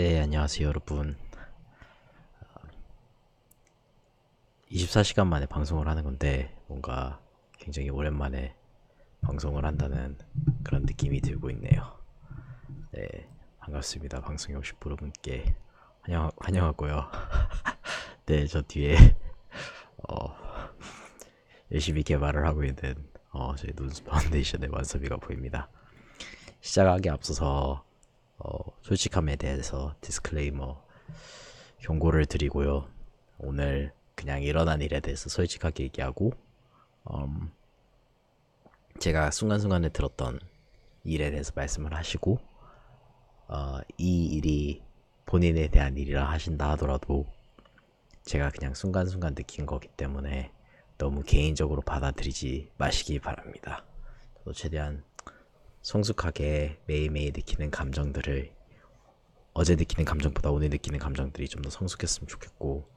네, 안녕하세요, 여러분. 24시간 만에 방송을 하는 건데, 뭔가 굉장히 오랜만에 방송을 한다는 그런 느낌이 들고 있네요. 네, 반갑습니다. 방송에 오신 여러분께 환영하고요. 네, 저 뒤에 어, 열심히 개발을 하고 있는 저희 논스 파운데이션의 완섭이가 보입니다. 시작하기 앞서서 솔직함에 대해서 디스클레이머 경고를 드리고요. 오늘 그냥 일어난 일에 대해서 솔직하게 얘기하고 제가 순간순간에 들었던 일에 대해서 말씀을 하시고 이 일이 본인에 대한 일이라 하신다 하더라도 제가 그냥 순간순간 느낀 거기 때문에 너무 개인적으로 받아들이지 마시기 바랍니다. 저도 최대한 성숙하게 매일매일 느끼는 감정들을 어제 느끼는 감정보다 오늘 느끼는 감정들이 좀 더 성숙했으면 좋겠고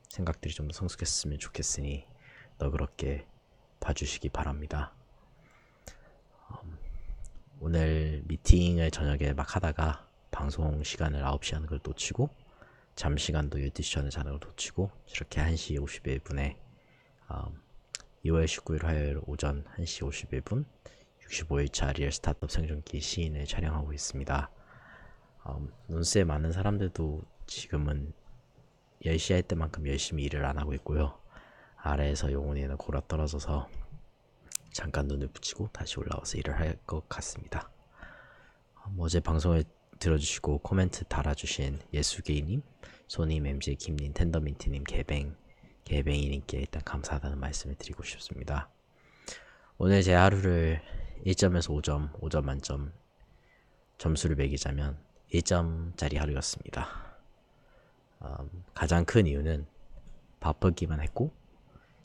생각들이 좀 더 성숙했으면 좋겠으니 너그럽게 봐주시기 바랍니다. 오늘 미팅을 저녁에 막 하다가 방송 시간을 9시 하는 걸 놓치고 잠 시간도 12시 전에 자는 걸 놓치고 이렇게 1시 51분에 2월 19일 화요일 오전 1시 51분 65일차 리얼 스타트업 생존기 시인을 촬영하고 있습니다. 논스에 많은 사람들도 지금은 10시 할 때만큼 열심히 일을 안 하고 있고요. 아래에서 영혼이는 골아 떨어져서 잠깐 눈을 붙이고 다시 올라와서 일을 할 것 같습니다. 어제 방송을 들어주시고 코멘트 달아주신 예수게이님, 소님, MJ, 김님, 텐더민트님, 개뱅이님께 일단 감사하다는 말씀을 드리고 싶습니다. 오늘 제 하루를 1점에서 5점 만점 점수를 매기자면 1점짜리 하루였습니다. 가장 큰 이유는 바쁘기만 했고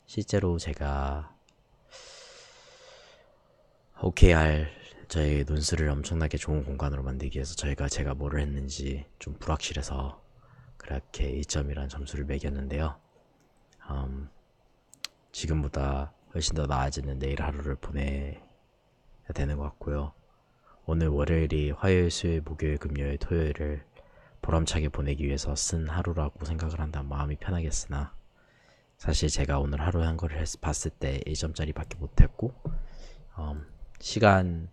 실제로 제가 OKR 저희 논술을 엄청나게 좋은 공간으로 만들기 위해서 제가 뭐를 했는지 좀 불확실해서 그렇게 1점이라는 점수를 매겼는데요. 지금보다 훨씬 더 나아지는 내일 하루를 보내야 되는 것 같고요. 오늘 월요일이 화요일, 수요일, 목요일, 금요일, 토요일을 보람차게 보내기 위해서 쓴 하루라고 생각을 한다면 마음이 편하겠으나 사실 제가 오늘 하루 한 거를 봤을 때 1점짜리 밖에 못했고 시간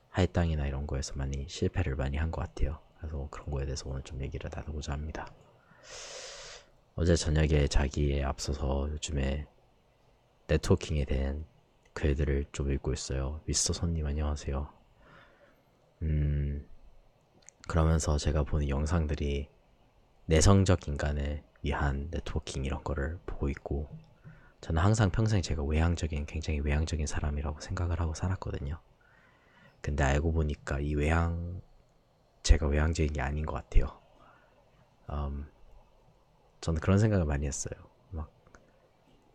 할당이나 이런 거에서 많이 실패를 많이 한 것 같아요. 그래서 그런 거에 대해서 오늘 좀 얘기를 나누고자 합니다. 어제 저녁에 자기에 앞서서 요즘에 네트워킹에 대한 글들을 좀 읽고 있어요. 미스터 손님 안녕하세요. 그러면서 제가 보는 영상들이 내성적 인간을 위한 네트워킹 이런 거를 보고 있고 저는 항상 평생 제가 굉장히 외향적인 사람이라고 생각을 하고 살았거든요. 근데 알고 보니까 제가 외향적인 게 아닌 것 같아요. 저는 그런 생각을 많이 했어요. 막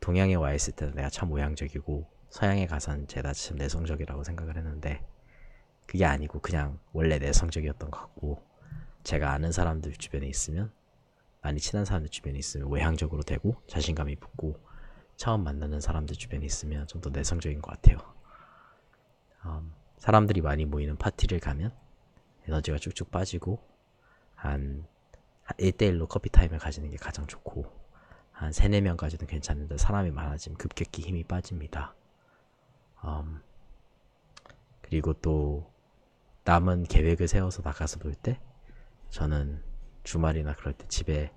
동양에 와 있을 때는 내가 참 외향적이고 서양에 가선 제가 참 내성적이라고 생각을 했는데 그게 아니고 그냥 원래 내성적이었던 것 같고 제가 아는 사람들 주변에 있으면 많이 친한 사람들 주변에 있으면 외향적으로 되고 자신감이 붙고 처음 만나는 사람들 주변에 있으면 좀 더 내성적인 것 같아요. 사람들이 많이 모이는 파티를 가면 에너지가 쭉쭉 빠지고 한 1대1로 커피 타임을 가지는 게 가장 좋고 한 3, 4명까지는 괜찮은데 사람이 많아지면 급격히 힘이 빠집니다. 그리고 또 남은 계획을 세워서 나가서 놀 때 저는 주말이나 그럴 때 집에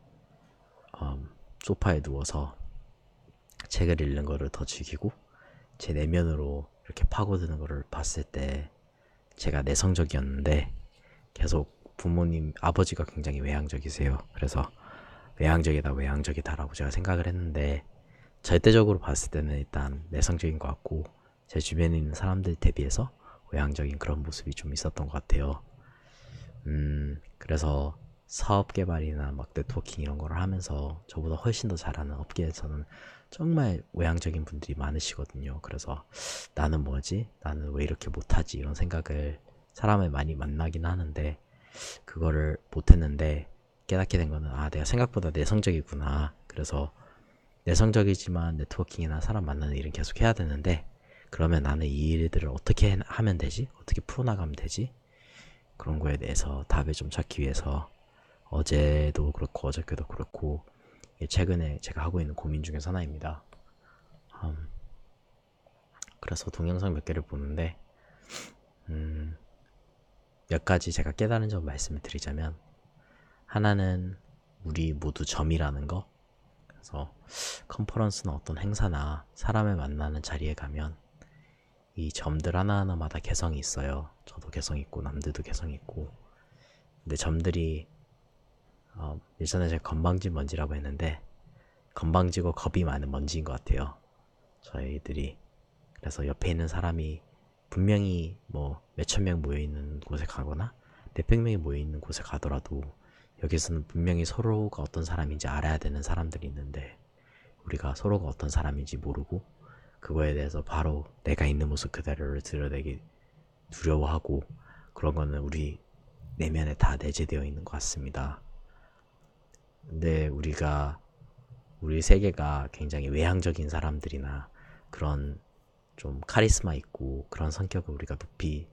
소파에 누워서 책을 읽는 거를 더 즐기고 제 내면으로 이렇게 파고드는 거를 봤을 때 제가 내성적이었는데 계속 부모님 아버지가 굉장히 외향적이세요. 그래서 외향적이다라고 제가 생각을 했는데 절대적으로 봤을 때는 일단 내성적인 것 같고 제 주변에 있는 사람들 대비해서 외향적인 그런 모습이 좀 있었던 것 같아요. 그래서 사업 개발이나 막 네트워킹 이런 거를 하면서 저보다 훨씬 더 잘하는 업계에서는 정말 외향적인 분들이 많으시거든요. 그래서 나는 뭐지? 나는 왜 이렇게 못하지? 이런 생각을 사람을 많이 만나긴 하는데 그거를 못했는데 깨닫게 된 거는 내가 생각보다 내성적이구나. 그래서 내성적이지만 네트워킹이나 사람 만나는 일은 계속 해야 되는데 그러면 나는 이 일들을 어떻게 하면 되지? 어떻게 풀어나가면 되지? 그런 거에 대해서 답을 좀 찾기 위해서 어제도 그렇고 어저께도 그렇고 이게 최근에 제가 하고 있는 고민 중에 하나입니다. 그래서 동영상 몇 개를 보는데 몇 가지 제가 깨달은 점 말씀을 드리자면, 하나는 우리 모두 점이라는 거. 그래서 컨퍼런스나 어떤 행사나 사람을 만나는 자리에 가면 이 점들 하나하나마다 개성이 있어요. 저도 개성 있고 남들도 개성 있고. 근데 점들이 예전에 제가 건방진 먼지라고 했는데 건방지고 겁이 많은 먼지인 것 같아요, 저희들이. 그래서 옆에 있는 사람이 분명히 뭐 몇천 명 모여있는 곳에 가거나 몇백 명이 모여있는 곳에 가더라도 여기서는 분명히 서로가 어떤 사람인지 알아야 되는 사람들이 있는데, 우리가 서로가 어떤 사람인지 모르고 그거에 대해서 바로 내가 있는 모습 그대로를 드러내기 두려워하고, 그런 거는 우리 내면에 다 내재되어 있는 것 같습니다. 근데 우리 세계가 굉장히 외향적인 사람들이나 그런 좀 카리스마 있고 그런 성격을 우리가 높이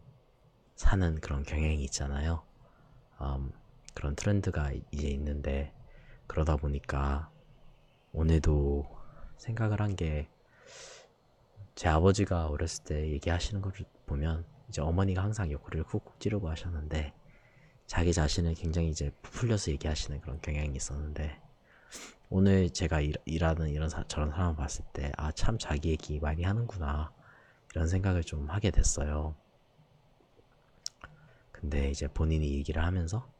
사는 그런 경향이 있잖아요. 그런 트렌드가 이제 있는데, 그러다 보니까 오늘도 생각을 한 게, 제 아버지가 어렸을 때 얘기하시는 걸 보면 이제 어머니가 항상 옆구리를 쿡쿡 찌르고 하셨는데 자기 자신을 굉장히 이제 부풀려서 얘기하시는 그런 경향이 있었는데, 오늘 제가 일하는 저런 사람을 봤을 때 참 자기 얘기 많이 하는구나 이런 생각을 좀 하게 됐어요. 근데 이제 본인이 얘기를 하면서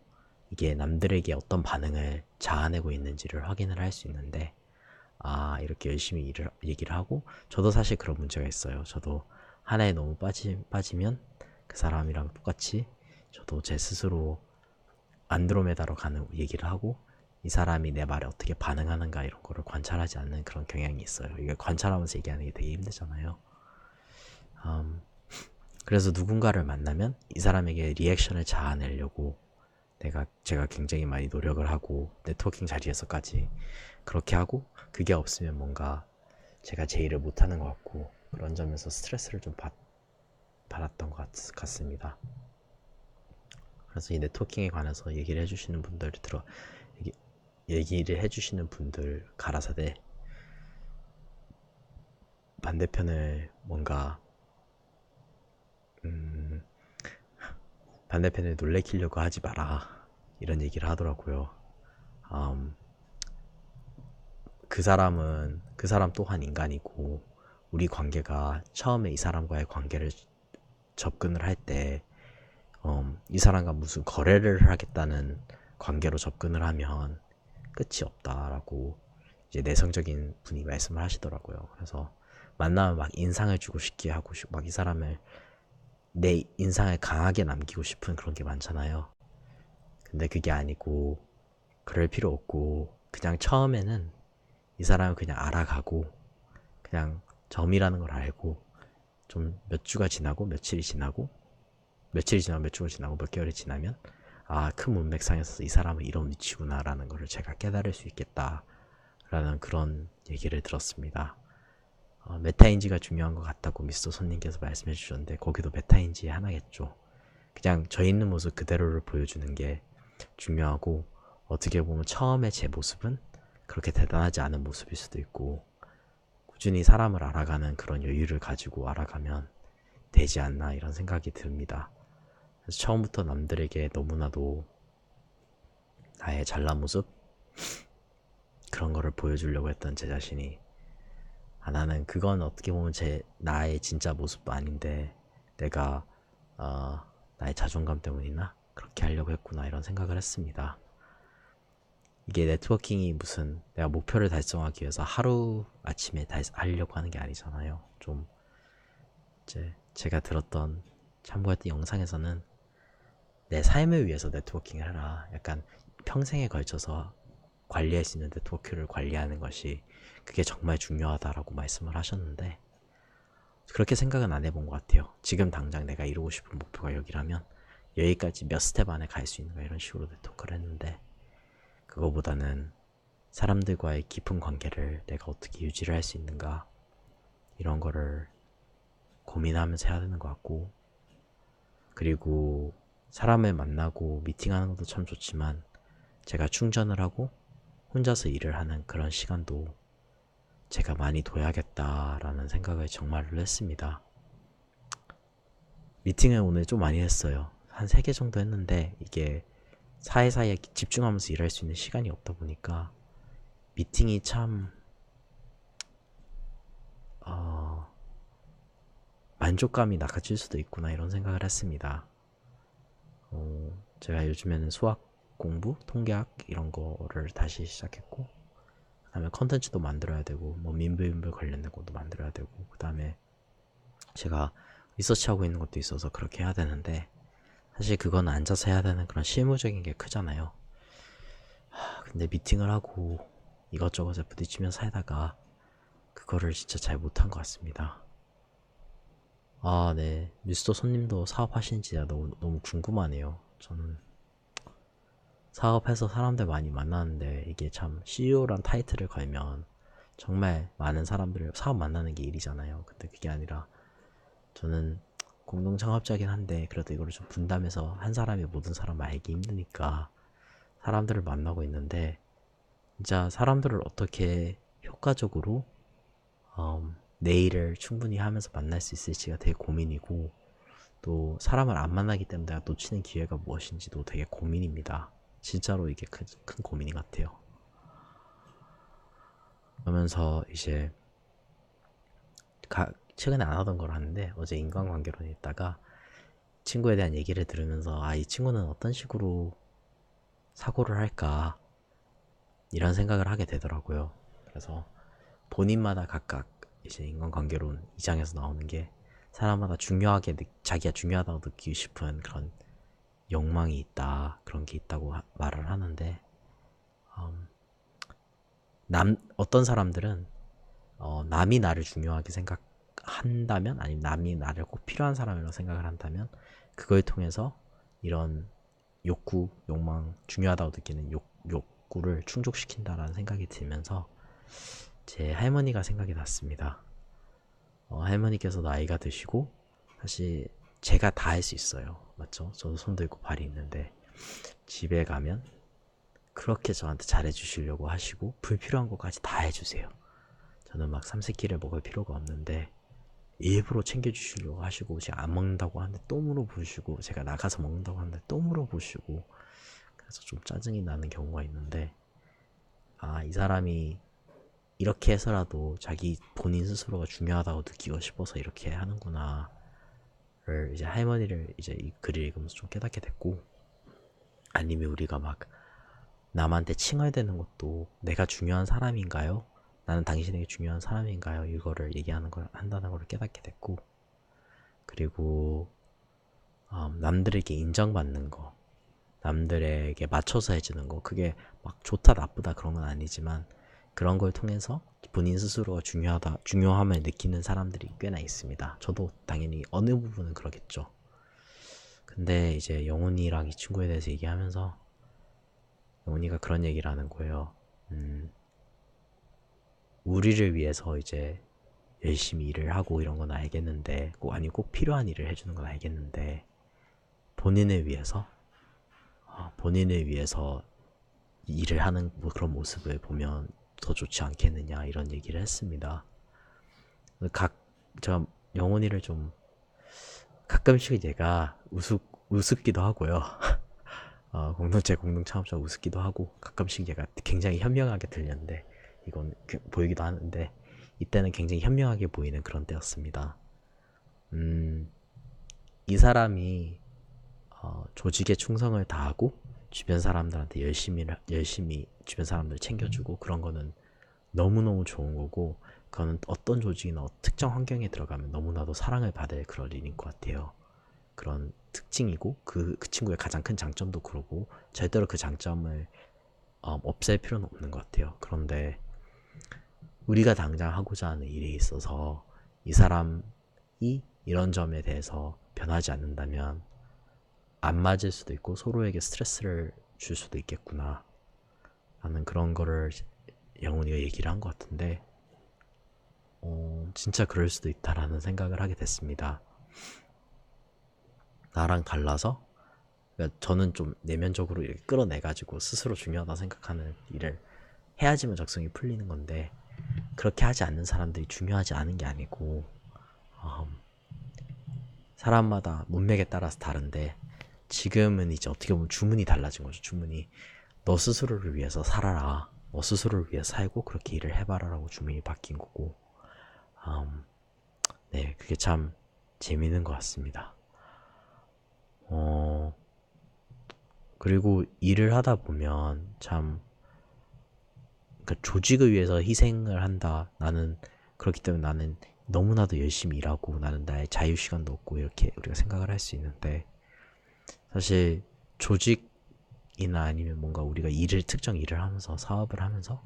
이게 남들에게 어떤 반응을 자아내고 있는지를 확인을 할 수 있는데, 이렇게 열심히 얘기를 하고, 저도 사실 그런 문제가 있어요. 저도 하나에 너무 빠지면 그 사람이랑 똑같이 저도 제 스스로 안드로메다로 가는 얘기를 하고, 이 사람이 내 말에 어떻게 반응하는가 이런 거를 관찰하지 않는 그런 경향이 있어요. 이게 관찰하면서 얘기하는 게 되게 힘들잖아요. 그래서 누군가를 만나면 이 사람에게 리액션을 자아내려고 제가 굉장히 많이 노력을 하고, 네트워킹 자리에서까지 그렇게 하고, 그게 없으면 뭔가 제가 제 일을 못하는 것 같고, 그런 점에서 스트레스를 좀 받았던 것 같습니다. 그래서 이 네트워킹에 관해서 얘기를 해주시는 분들 가라사대 반대편을 뭔가 반대편을 놀래키려고 하지 마라 이런 얘기를 하더라고요. 그 사람 또한 인간이고, 우리 관계가 처음에 이 사람과의 관계를 접근을 할 때 이 사람과 무슨 거래를 하겠다는 관계로 접근을 하면 끝이 없다라고 이제 내성적인 분이 말씀을 하시더라고요. 그래서 만나면 막 인상을 주고 싶게 하고 막 이 사람을 내 인상을 강하게 남기고 싶은 그런 게 많잖아요. 근데 그게 아니고, 그럴 필요 없고, 그냥 처음에는 이 사람을 그냥 알아가고, 그냥 점이라는 걸 알고, 좀 몇 주가 지나고 며칠이 지나고 몇 주가 지나고 몇 개월이 지나면 큰 문맥상에서 이 사람은 이런 위치구나 라는 것을 제가 깨달을 수 있겠다 라는 그런 얘기를 들었습니다. 메타인지가 중요한 것 같다고 미스터 손님께서 말씀해 주셨는데, 거기도 메타인지의 하나겠죠. 그냥 저 있는 모습 그대로를 보여주는 게 중요하고, 어떻게 보면 처음에 제 모습은 그렇게 대단하지 않은 모습일 수도 있고, 꾸준히 사람을 알아가는 그런 여유를 가지고 알아가면 되지 않나 이런 생각이 듭니다. 그래서 처음부터 남들에게 너무나도 나의 잘난 모습 그런 거를 보여주려고 했던 제 자신이, 나는 그건 어떻게 보면 나의 진짜 모습도 아닌데 내가 나의 자존감 때문이나 그렇게 하려고 했구나 이런 생각을 했습니다. 이게 네트워킹이 무슨 내가 목표를 달성하기 위해서 하루 아침에 하려고 하는 게 아니잖아요. 좀 이제 제가 참고했던 영상에서는 내 삶을 위해서 네트워킹을 해라, 약간 평생에 걸쳐서 관리할 수 있는 네트워크를 관리하는 것이 그게 정말 중요하다라고 말씀을 하셨는데, 그렇게 생각은 안 해본 것 같아요. 지금 당장 내가 이루고 싶은 목표가 여기라면 여기까지 몇 스텝 안에 갈 수 있는가 이런 식으로 네트워크를 했는데, 그거보다는 사람들과의 깊은 관계를 내가 어떻게 유지를 할 수 있는가 이런 거를 고민하면서 해야 되는 것 같고, 그리고 사람을 만나고 미팅하는 것도 참 좋지만 제가 충전을 하고 혼자서 일을 하는 그런 시간도 제가 많이 둬야겠다라는 생각을 정말로 했습니다. 미팅을 오늘 좀 많이 했어요. 한 3개 정도 했는데 이게 사이사이에 집중하면서 일할 수 있는 시간이 없다 보니까 미팅이 참 만족감이 낮아질 수도 있구나 이런 생각을 했습니다. 제가 요즘에는 수학 공부, 통계학 이런 거를 다시 시작했고 그 다음에 컨텐츠도 만들어야 되고 뭐 민불민불 관련된 것도 만들어야 되고 그 다음에 제가 리서치하고 있는 것도 있어서 그렇게 해야 되는데 사실 그건 앉아서 해야 되는 그런 실무적인 게 크잖아요. 근데 미팅을 하고 이것저것에 부딪히면서 하다가 그거를 진짜 잘 못한 것 같습니다. 아, 네. 미스터 손님도 사업하시는지 너무 궁금하네요. 저는 사업해서 사람들 많이 만나는데 이게 참 CEO란 타이틀을 걸면 정말 많은 사람들을 사업 만나는 게 일이잖아요. 근데 그게 아니라 저는 공동 창업자긴 한데 그래도 이거를 좀 분담해서 한 사람이 모든 사람 알기 힘드니까 사람들을 만나고 있는데 진짜 사람들을 어떻게 효과적으로 내 일을 충분히 하면서 만날 수 있을지가 되게 고민이고 또 사람을 안 만나기 때문에 내가 놓치는 기회가 무엇인지도 되게 고민입니다. 진짜로 이게 큰 고민인 것 같아요. 그러면서 이제 최근에 안 하던 걸 하는데 어제 인간관계론에 있다가 친구에 대한 얘기를 들으면서 아, 이 친구는 어떤 식으로 사고를 할까 이런 생각을 하게 되더라고요. 그래서 본인마다 각각 이제 인간관계론 2장에서 나오는 게 사람마다 자기가 중요하다고 느끼고 싶은 그런 욕망이 있다, 그런 게 있다고 말을 하는데 어떤 사람들은 남이 나를 중요하게 생각한다면 아니면 남이 나를 꼭 필요한 사람이라고 생각을 한다면 그걸 통해서 이런 욕망, 중요하다고 느끼는 욕구를 충족시킨다라는 생각이 들면서 제 할머니가 생각이 났습니다. 할머니께서 나이가 드시고 사실 제가 다 할 수 있어요. 맞죠? 저도 손 들고 발이 있는데 집에 가면 그렇게 저한테 잘해주시려고 하시고 불필요한 것까지 다 해주세요. 저는 막 삼시세끼를 먹을 필요가 없는데 일부러 챙겨주시려고 하시고 제가 안 먹는다고 하는데 또 물어보시고 제가 나가서 먹는다고 하는데 또 물어보시고 그래서 좀 짜증이 나는 경우가 있는데 아, 이 사람이 이렇게 해서라도 자기 본인 스스로가 중요하다고 느끼고 싶어서 이렇게 하는구나를 이제 할머니를 이제 이 글을 읽으면서 좀 깨닫게 됐고 아니면 우리가 막 남한테 칭얼대는 것도 내가 중요한 사람인가요? 나는 당신에게 중요한 사람인가요? 이거를 얘기하는 걸 한다는 걸 깨닫게 됐고 그리고 남들에게 인정받는 거 남들에게 맞춰서 해주는 거 그게 막 좋다 나쁘다 그런 건 아니지만 그런 걸 통해서 본인 스스로가 중요함을 느끼는 사람들이 꽤나 있습니다. 저도 당연히 어느 부분은 그러겠죠. 근데 이제 영훈이랑 이 친구에 대해서 얘기하면서 영훈이가 그런 얘기를 하는 거예요. 우리를 위해서 이제 열심히 일을 하고 이런 건 알겠는데 꼭 필요한 일을 해주는 건 알겠는데 본인을 위해서 일을 하는 뭐 그런 모습을 보면 더 좋지 않겠느냐 이런 얘기를 했습니다. 제가 영훈이를 좀 가끔씩 얘가 우습기도 하고요. 공동 창업자 우습기도 하고 가끔씩 얘가 굉장히 현명하게 들렸는데 이건 보이기도 하는데 이때는 굉장히 현명하게 보이는 그런 때였습니다. 이 사람이 조직에 충성을 다하고 주변 사람들한테 열심히 주변 사람들 챙겨주고 그런 거는 너무너무 좋은 거고 그거는 어떤 조직이나 특정 환경에 들어가면 너무나도 사랑을 받을 그런 일인 것 같아요. 그런 특징이고 그 친구의 가장 큰 장점도 그러고 절대로 그 장점을 없앨 필요는 없는 것 같아요. 그런데 우리가 당장 하고자 하는 일에 있어서 이 사람이 이런 점에 대해서 변하지 않는다면 안 맞을 수도 있고 서로에게 스트레스를 줄 수도 있겠구나 라는 그런 거를 영훈이가 얘기를 한 것 같은데 진짜 그럴 수도 있다라는 생각을 하게 됐습니다. 나랑 달라서 그러니까 저는 좀 내면적으로 이렇게 끌어내가지고 스스로 중요하다 생각하는 일을 해야지만 적성이 풀리는 건데, 그렇게 하지 않는 사람들이 중요하지 않은 게 아니고, 음, 사람마다 문맥에 따라서 다른데, 지금은 이제 어떻게 보면 주문이 달라진 거죠. 주문이 너 스스로를 위해서 살아라, 너 스스로를 위해 살고 그렇게 일을 해봐라라고 주문이 바뀐 거고, 음, 네, 그게 참 재미있는 것 같습니다. 그리고 일을 하다 보면 참, 그러니까 조직을 위해서 희생을 한다. 나는 그렇기 때문에 나는 너무나도 열심히 일하고 나는 나의 자유 시간도 없고 이렇게 우리가 생각을 할 수 있는데, 사실 조직이나 아니면 뭔가 우리가 일을 특정 일을 하면서 사업을 하면서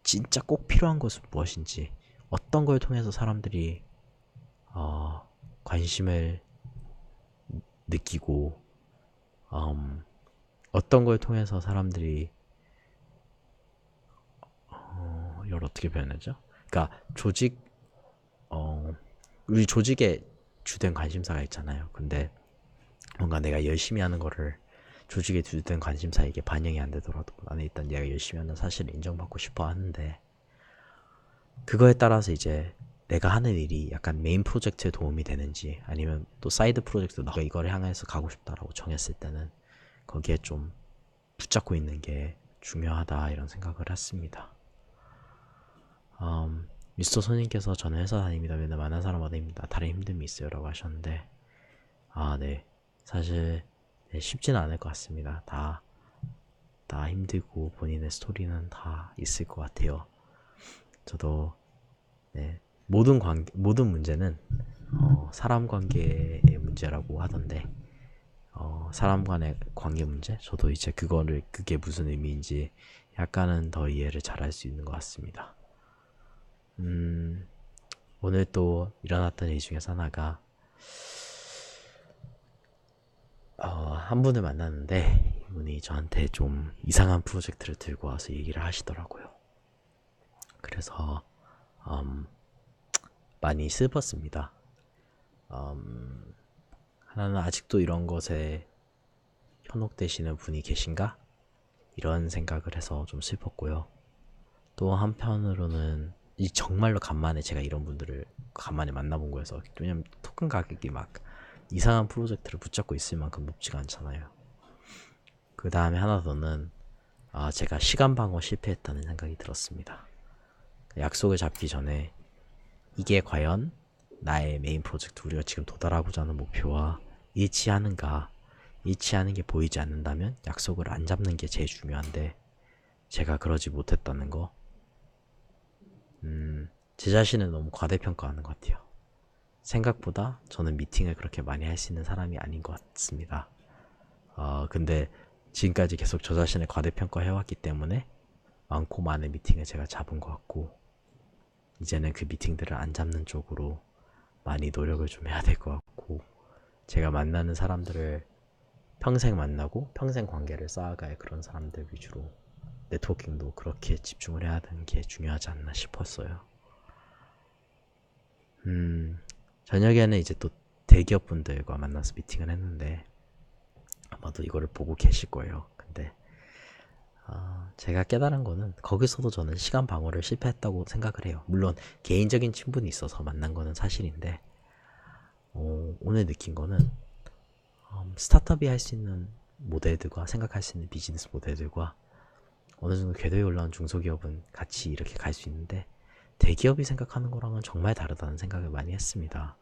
진짜 꼭 필요한 것은 무엇인지, 어떤 걸 통해서 사람들이 관심을 느끼고, 어떤 걸 통해서 사람들이 이걸 어떻게 표현하죠? 그러니까 조직, 우리 조직에 주된 관심사가 있잖아요. 근데 뭔가 내가 열심히 하는 거를 조직에 주된 관심사에게 반영이 안 되더라도 나는 일단 내가 열심히 하는 사실을 인정받고 싶어 하는데, 그거에 따라서 이제 내가 하는 일이 약간 메인 프로젝트에 도움이 되는지 아니면 또 사이드 프로젝트, 내가 이걸 향해서 가고 싶다라고 정했을 때는 거기에 좀 붙잡고 있는 게 중요하다 이런 생각을 했습니다. 미스터 손님께서 저는 회사 다닙니다. 맨날 만난 사람마다 힘들다. 다른 힘듦이 있어요 라고 하셨는데, 네, 사실 네, 쉽지는 않을 것 같습니다. 다 힘들고 본인의 스토리는 다 있을 것 같아요. 저도 네, 모든 문제는 사람 관계의 문제라고 하던데, 사람 간의 관계 문제? 저도 이제 그게 무슨 의미인지 약간은 더 이해를 잘할 수 있는 것 같습니다. 오늘 또 일어났던 일 중에서 하나가, 한 분을 만났는데 이분이 저한테 좀 이상한 프로젝트를 들고 와서 얘기를 하시더라고요. 그래서 많이 슬펐습니다. 하나는 아직도 이런 것에 현혹되시는 분이 계신가? 이런 생각을 해서 좀 슬펐고요. 또 한편으로는 이 정말로 간만에 제가 이런 분들을 간만에 만나본 거여서, 왜냐면 토큰 가격이 막 이상한 프로젝트를 붙잡고 있을 만큼 높지가 않잖아요. 그 다음에 하나 더는 제가 시간 방어 실패했다는 생각이 들었습니다. 약속을 잡기 전에 이게 과연 나의 메인 프로젝트, 우리가 지금 도달하고자 하는 목표와 일치하는가, 일치하는 게 보이지 않는다면 약속을 안 잡는 게 제일 중요한데, 제가 그러지 못했다는 거, 제 자신을 너무 과대평가하는 것 같아요. 생각보다 저는 미팅을 그렇게 많이 할 수 있는 사람이 아닌 것 같습니다. 근데 지금까지 계속 저 자신을 과대평가해왔기 때문에 많고 많은 미팅을 제가 잡은 것 같고, 이제는 그 미팅들을 안 잡는 쪽으로 많이 노력을 좀 해야 될 것 같고, 제가 만나는 사람들을 평생 만나고 평생 관계를 쌓아갈 그런 사람들 위주로 네트워킹도 그렇게 집중을 해야 되는 게 중요하지 않나 싶었어요. 저녁에는 이제 또 대기업 분들과 만나서 미팅을 했는데, 아마도 이거를 보고 계실 거예요. 근데 제가 깨달은 거는, 거기서도 저는 시간 방어를 실패했다고 생각을 해요. 물론 개인적인 친분이 있어서 만난 거는 사실인데, 오늘 느낀 거는 스타트업이 할 수 있는 모델들과, 생각할 수 있는 비즈니스 모델들과 어느 정도 궤도에 올라온 중소기업은 같이 이렇게 갈 수 있는데, 대기업이 생각하는 거랑은 정말 다르다는 생각을 많이 했습니다.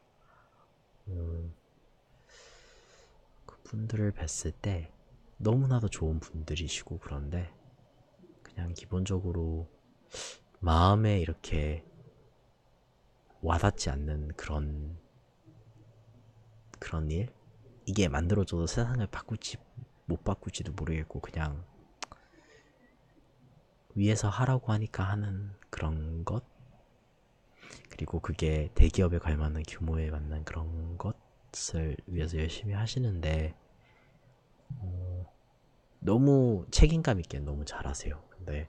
그분들을 뵀을 때 너무나도 좋은 분들이시고, 그런데 그냥 기본적으로 마음에 이렇게 와닿지 않는 그런 일? 이게 만들어져도 세상을 바꿀지 못 바꿀지도 모르겠고, 그냥 위에서 하라고 하니까 하는 그런 것? 그리고 그게 대기업에 걸맞는 규모에 맞는 그런 것을 위해서 열심히 하시는데, 너무 책임감 있게 너무 잘하세요. 근데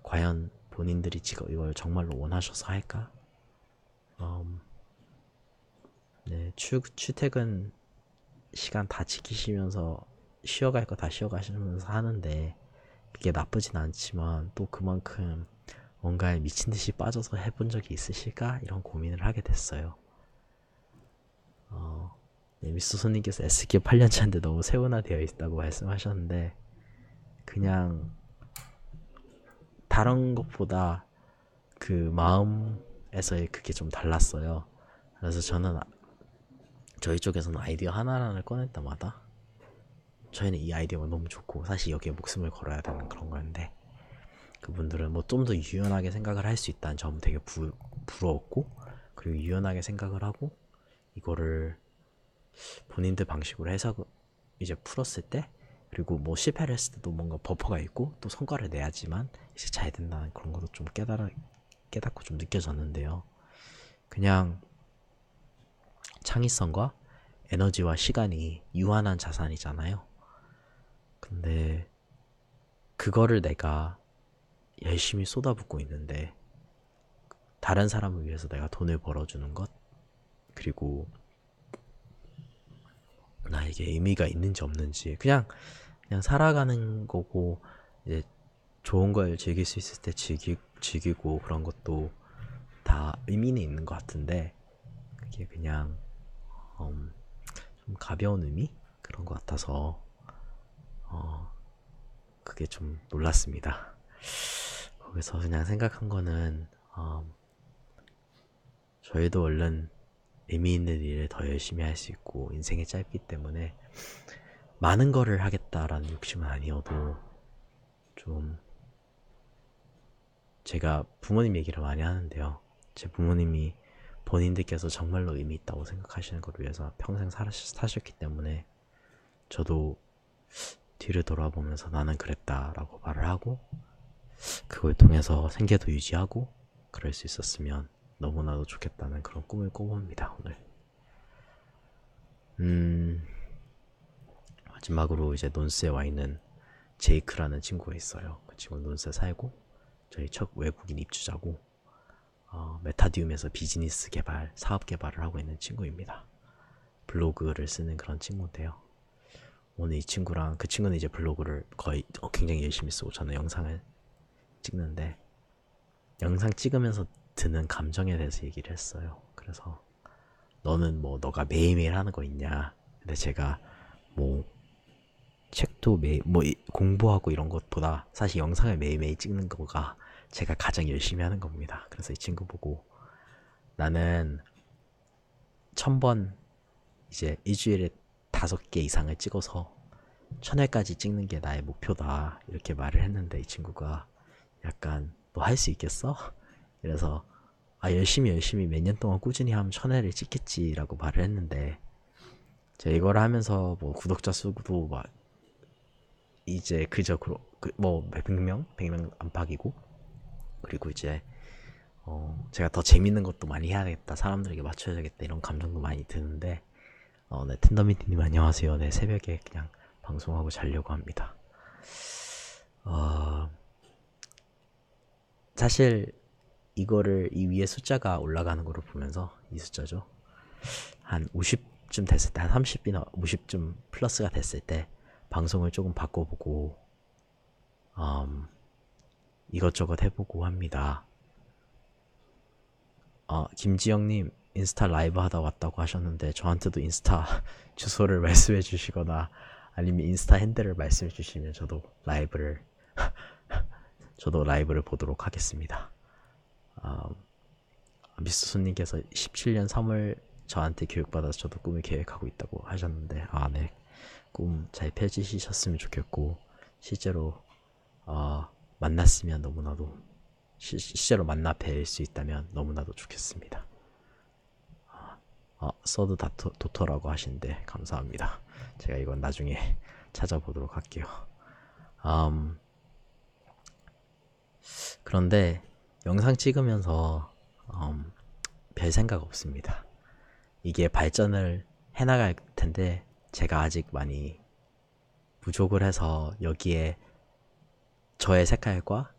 과연 본인들이 지금 이걸 정말로 원하셔서 할까? 네, 출퇴근 시간 다 지키시면서 쉬어갈 거 다 쉬어가시면서 하는데 그게 나쁘진 않지만 또 그만큼 뭔가에 미친 듯이 빠져서 해본 적이 있으실까? 이런 고민을 하게 됐어요. 네, 미소손님께서 S기 8년 차인데 너무 세분화되어 있다고 말씀하셨는데 그냥 다른 것보다 그 마음에서의 그게 좀 달랐어요. 그래서 저는 저희 쪽에서는 아이디어 하나하나를 꺼낼 때마다 저희는 이 아이디어가 너무 좋고 사실 여기에 목숨을 걸어야 되는 그런 거였는데 그분들은 뭐 좀 더 유연하게 생각을 할 수 있다는 점 되게 부러웠고 그리고 유연하게 생각을 하고 이거를 본인들 방식으로 해서 이제 풀었을 때 그리고 뭐 실패를 했을 때도 뭔가 버퍼가 있고 또 성과를 내야지만 이제 잘 된다는 그런 것도 좀 깨닫고 좀 느껴졌는데요. 그냥 창의성과 에너지와 시간이 유한한 자산이잖아요. 근데 그거를 내가 열심히 쏟아붓고 있는데 다른 사람을 위해서 내가 돈을 벌어주는 것 그리고 나에게 의미가 있는지 없는지 그냥 살아가는 거고 이제 좋은 걸 즐길 수 있을 때 즐기고 그런 것도 다 의미는 있는 것 같은데 그게 그냥 좀 가벼운 의미 그런 것 같아서 그게 좀 놀랐습니다. 거기서 그냥 생각한 거는 저희도 얼른 의미 있는 일을 더 열심히 할 수 있고 인생이 짧기 때문에 많은 거를 하겠다라는 욕심은 아니어도 좀 제가 부모님 얘기를 많이 하는데요. 제 부모님이 본인들께서 정말로 의미 있다고 생각하시는 걸 위해서 평생 사셨기 때문에 저도 뒤를 돌아보면서 나는 그랬다라고 말을 하고 그걸 통해서 생계도 유지하고 그럴 수 있었으면 너무나도 좋겠다는 그런 꿈을 꿔봅니다. 오늘 마지막으로 이제 논스에 와 있는 제이크라는 친구가 있어요. 그 친구는 논스에 살고 저희 첫 외국인 입주자고 메타디움에서 비즈니스 개발, 사업 개발을 하고 있는 친구입니다. 블로그를 쓰는 그런 친구인데요. 오늘 이 친구랑 그 친구는 이제 블로그를 거의 굉장히 열심히 쓰고 저는 영상을 찍는데 영상 찍으면서 드는 감정에 대해서 얘기를 했어요. 그래서 너는 뭐 너가 매일매일 하는 거 있냐? 근데 제가 뭐 책도 뭐 공부하고 이런 것보다 사실 영상을 매일매일 찍는 거가 제가 가장 열심히 하는 겁니다. 그래서 이 친구 보고 나는 1000번 이제 일주일에 5개 이상을 찍어서 1000회까지 찍는 게 나의 목표다 이렇게 말을 했는데 이 친구가 약간 너 할 수 있겠어? 그래서 열심히 몇 년 동안 꾸준히 하면 1000회를 찍겠지라고 말을 했는데 제가 이걸 하면서 뭐 구독자 수도 막 이제 그저 뭐 100명 안팎이고 그리고 이제 제가 더 재밌는 것도 많이 해야겠다 사람들에게 맞춰야겠다 이런 감정도 많이 드는데 네, 텐더미티님 안녕하세요. 네, 새벽에 그냥 방송하고 자려고 합니다. 사실 이거를 이 위에 숫자가 올라가는 거를 보면서 이 숫자죠. 한 50쯤 됐을 때, 한 30이나 50쯤 플러스가 됐을 때 방송을 조금 바꿔보고 이것저것 해보고 합니다. 김지영님 인스타 라이브 하다 왔다고 하셨는데 저한테도 인스타 주소를 말씀해 주시거나 아니면 인스타 핸들을 말씀해 주시면 저도 라이브를 보도록 하겠습니다. 미스손님께서 17년 3월 저한테 교육받아서 저도 꿈을 계획하고 있다고 하셨는데 네, 꿈 잘 펼치셨으면 좋겠고 실제로 만났으면 너무나도 실제로 만나 뵐 수 있다면 너무나도 좋겠습니다. 서드 도터라고 하신데 감사합니다. 제가 이건 나중에 찾아보도록 할게요. 그런데 영상 찍으면서 별 생각 없습니다. 이게 발전을 해나갈 텐데 제가 아직 많이 부족을 해서 여기에 저의 색깔과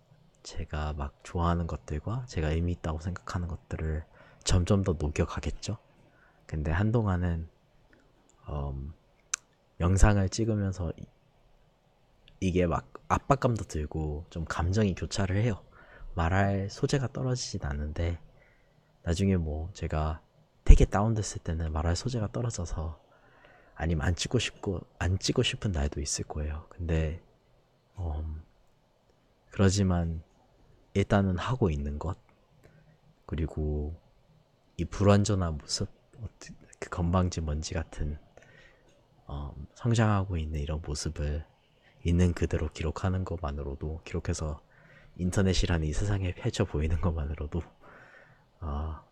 제가 막 좋아하는 것들과 제가 의미 있다고 생각하는 것들을 점점 더 녹여가겠죠. 근데 한동안은 영상을 찍으면서 이게 막 압박감도 들고 좀 감정이 교차를 해요. 말할 소재가 떨어지진 않는데 나중에 뭐 제가 되게 다운됐을 때는 말할 소재가 떨어져서 아니면 안 찍고 싶은 날도 있을 거예요. 근데 그러지만 일단은 하고 있는 것, 그리고 이 불완전한 모습, 그 건방진 먼지 같은 성장하고 있는 이런 모습을 있는 그대로 기록하는 것만으로도, 기록해서 인터넷이라는 이 세상에 펼쳐 보이는 것만으로도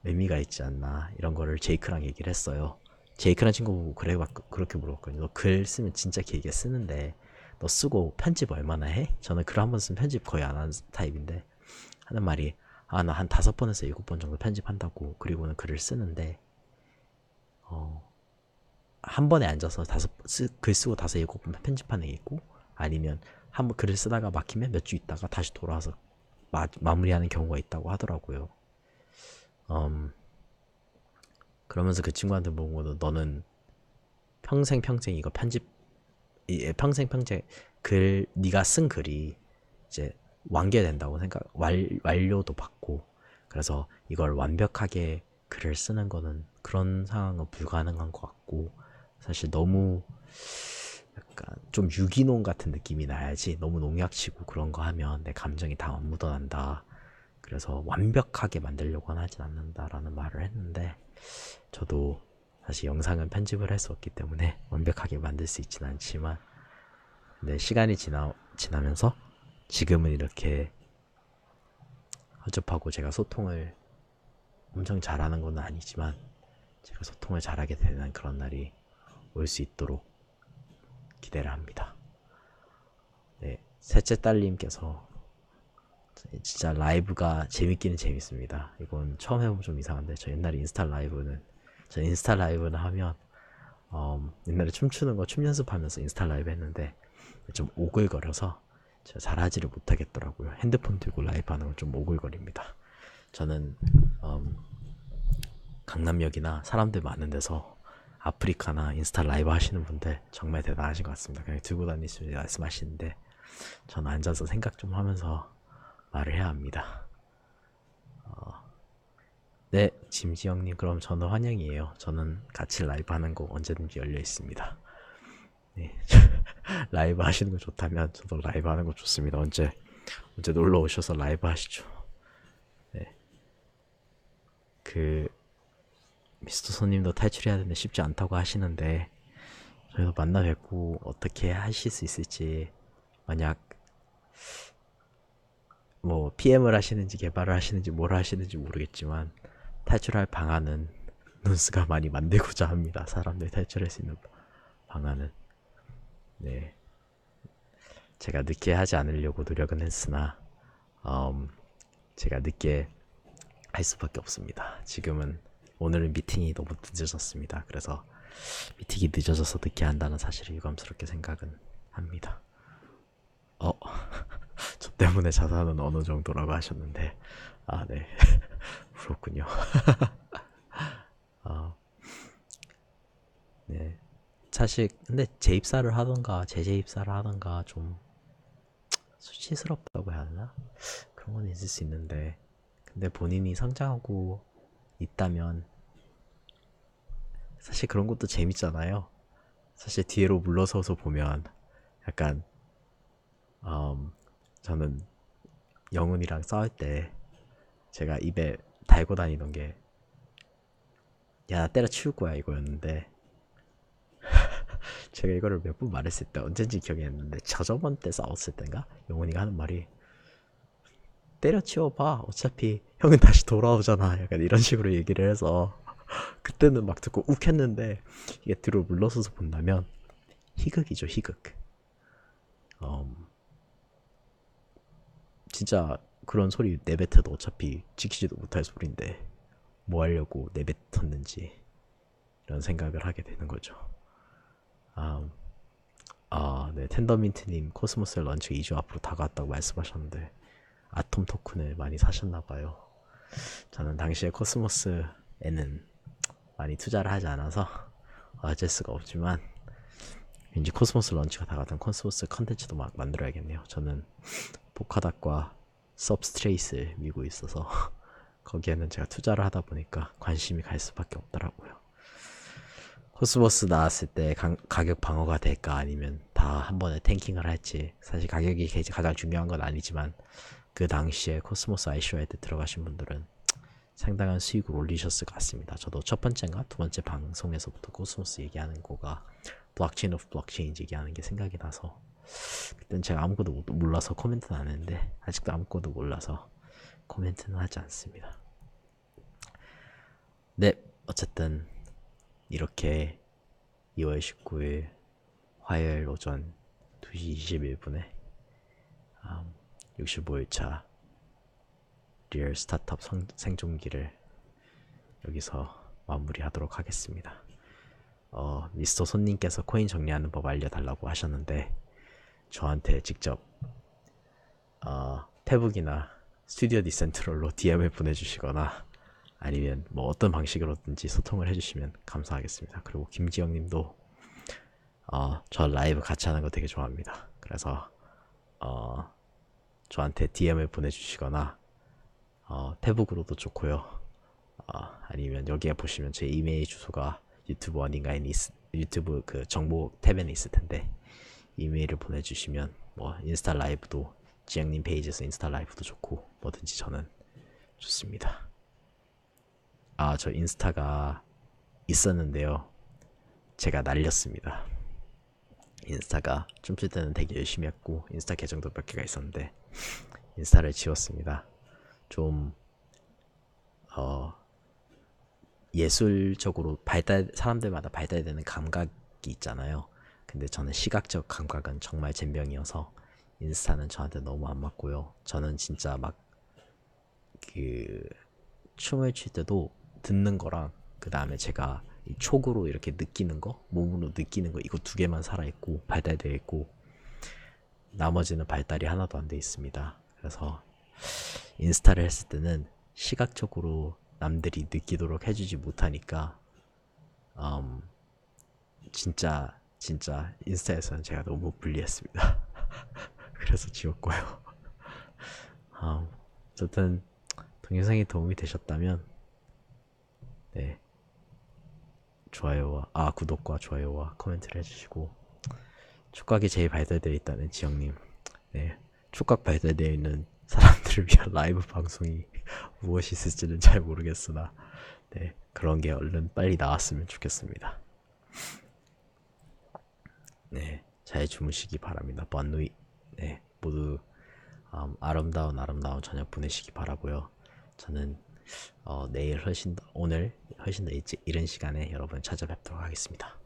의미가 있지 않나, 이런 거를 제이크랑 얘기를 했어요. 제이크란 친구 보고 그렇게 물어봤거든요. 너 글 쓰면 진짜 길게 쓰는데 너 쓰고 편집 얼마나 해? 저는 글 한 번 쓰면 편집 거의 안 하는 타입인데, 하는 말이 나 한 5번에서 7번 정도 편집한다고. 그리고는 글을 쓰는데 한 번에 앉아서 글 쓰고 5-7번 편집하는 게 있고, 아니면 한번 글을 쓰다가 막히면 몇 주 있다가 다시 돌아와서 마무리하는 경우가 있다고 하더라고요. 그러면서 그 친구한테 보고도 너는 평생 이거 평생 네가 쓴 글이 이제 완결된다고 완료도 받고, 그래서 이걸 완벽하게 글을 쓰는 거는 그런 상황은 불가능한 것 같고, 사실 너무 약간 좀 유기농 같은 느낌이 나야지, 너무 농약치고 그런 거 하면 내 감정이 다 묻어난다. 그래서 완벽하게 만들려고 하진 않는다라는 말을 했는데, 저도 사실 영상은 편집을 할 수 없기 때문에 완벽하게 만들 수 있진 않지만, 근데 시간이 지나면서 지금은 이렇게 허접하고 제가 소통을 엄청 잘하는 건 아니지만 제가 소통을 잘하게 되는 그런 날이 올 수 있도록 기대를 합니다. 네, 셋째 딸님께서 진짜 라이브가 재밌기는 재밌습니다. 이건 처음 해보면 좀 이상한데, 저 인스타 라이브는 하면 옛날에 춤추는 거 춤 연습하면서 인스타 라이브 했는데 좀 오글거려서 제가 잘하지를 못하겠더라고요. 핸드폰 들고 라이브 하는 건 좀 오글거립니다. 저는 강남역이나 사람들 많은 데서 아프리카나 인스타 라이브 하시는 분들 정말 대단하신 것 같습니다. 그냥 들고 다니시면서 말씀하시는데 저는 앉아서 생각 좀 하면서 말을 해야 합니다. 네, 짐지영님, 그럼 저는 환영이에요. 저는 같이 라이브 하는 거 언제든지 열려 있습니다. 네, 라이브 하시는 거 좋다면 저도 라이브 하는 거 좋습니다. 언제 놀러 오셔서 라이브 하시죠. 네, 그 미스터 손님도 탈출해야 되는데 쉽지 않다고 하시는데, 저희도 만나 뵙고 어떻게 하실 수 있을지, 만약 뭐 PM을 하시는지 개발을 하시는지 뭘 하시는지 모르겠지만 탈출할 방안은 눈스가 많이 만들고자 합니다. 사람들이 탈출할 수 있는 방안은. 네, 제가 늦게 하지 않으려고 노력은 했으나 제가 늦게 할 수밖에 없습니다. 지금은 오늘은 미팅이 너무 늦어졌습니다. 그래서 미팅이 늦어져서 늦게 한다는 사실을 유감스럽게 생각은 합니다. 저 때문에 자산은 어느 정도라고 하셨는데, 네. 그렇군요. 네. 사실 근데 재입사를 하던가 재재입사를 하던가 좀 수치스럽다고 해야 하나? 그런 건 있을 수 있는데, 근데 본인이 성장하고 있다면 사실 그런 것도 재밌잖아요. 사실 뒤로 물러서서 보면 약간 저는 영훈이랑 싸울 때 제가 입에 달고 다니던 게 야, 나 때려치울 거야 이거였는데, 제가 이거를 몇 번 말했을 때 언젠지 기억이 안 나는데, 저저번 때 싸웠을 땐가 영훈이가 하는 말이 때려치워봐 어차피 형은 다시 돌아오잖아, 약간 이런 식으로 얘기를 해서 그때는 막 듣고 욱했는데, 이게 뒤로 물러서서 본다면 희극이죠, 희극. 진짜 그런 소리 내뱉어도 어차피 지키지도 못할 소리인데 뭐 하려고 내뱉었는지, 이런 생각을 하게 되는 거죠. 네, 텐더민트님 코스모스 런치 2주 앞으로 다가왔다고 말씀하셨는데 아톰 토큰을 많이 사셨나봐요. 저는 당시에 코스모스에는 많이 투자를 하지 않아서 어쩔 수가 없지만, 왠지 코스모스 런치가 다가던 코스모스 컨텐츠도 막 만들어야겠네요. 저는 포카닥과 서브스트레이스를 미고 있어서 거기에는 제가 투자를 하다 보니까 관심이 갈 수밖에 없더라고요. 코스모스 나왔을 때 가격 방어가 될까 아니면 다 한 번에 탱킹을 할지, 사실 가격이 가장 중요한 건 아니지만 그 당시에 코스모스 ICO에 들어가신 분들은 상당한 수익을 올리셨을 것 같습니다. 저도 첫 번째인가 두 번째 방송에서부터 코스모스 얘기하는 거가 블록체인 오브 블록체인 얘기하는 게 생각이 나서, 그땐 제가 아무것도 몰라서 코멘트는 안 했는데 아직도 아무것도 몰라서 코멘트는 하지 않습니다. 네, 어쨌든 이렇게 2월 19일 화요일 오전 2시 21분에 65일차 리얼 스타트업 생존기를 여기서 마무리하도록 하겠습니다. 미스터 손님께서 코인 정리하는 법 알려달라고 하셨는데 저한테 직접 태북이나 스튜디오 디센트럴로 DM을 보내주시거나 아니면 뭐 어떤 방식으로든지 소통을 해주시면 감사하겠습니다. 그리고 김지영님도 저 라이브 같이 하는 거 되게 좋아합니다. 그래서 저한테 DM을 보내주시거나 태북으로도 좋고요. 아니면 여기에 보시면 제 이메일 주소가 유튜브 어딘가에 유튜브 그 정보 탭에는 있을 텐데 이메일을 보내주시면 뭐 인스타 라이브도 지영님 페이지에서 인스타 라이브도 좋고 뭐든지 저는 좋습니다. 저 인스타가 있었는데요. 제가 날렸습니다. 인스타가 춤출 때는 되게 열심히 했고 인스타 계정도 몇 개가 있었는데 인스타를 지웠습니다. 좀 예술적으로 사람들마다 발달되는 감각이 있잖아요. 근데 저는 시각적 감각은 정말 젬병이어서 인스타는 저한테 너무 안 맞고요. 저는 진짜 막 그 춤을 출 때도 듣는 거랑 그 다음에 제가 이 촉으로 이렇게 느끼는 거, 몸으로 느끼는 거, 이거 두 개만 살아있고 발달되어 있고 나머지는 발달이 하나도 안 돼 있습니다. 그래서 인스타를 했을 때는 시각적으로 남들이 느끼도록 해주지 못하니까 진짜 인스타에서는 제가 너무 불리했습니다. 그래서 지웠고요. 어쨌든 동영상이 도움이 되셨다면 네, 좋아요와 구독과 좋아요와 코멘트를 해주시고, 촉각이 제일 발달되어 있다는 지영님, 네, 촉각 발달되어 있는 사람들을 위한 라이브 방송이 무엇이 있을지는 잘 모르겠으나 네, 그런 게 얼른 빨리 나왔으면 좋겠습니다. 네, 잘 주무시기 바랍니다. bonnuit. 네, 모두 아름다운 저녁 보내시기 바라고요. 저는 오늘 훨씬 더 일찍 이른 시간에 여러분 찾아뵙도록 하겠습니다.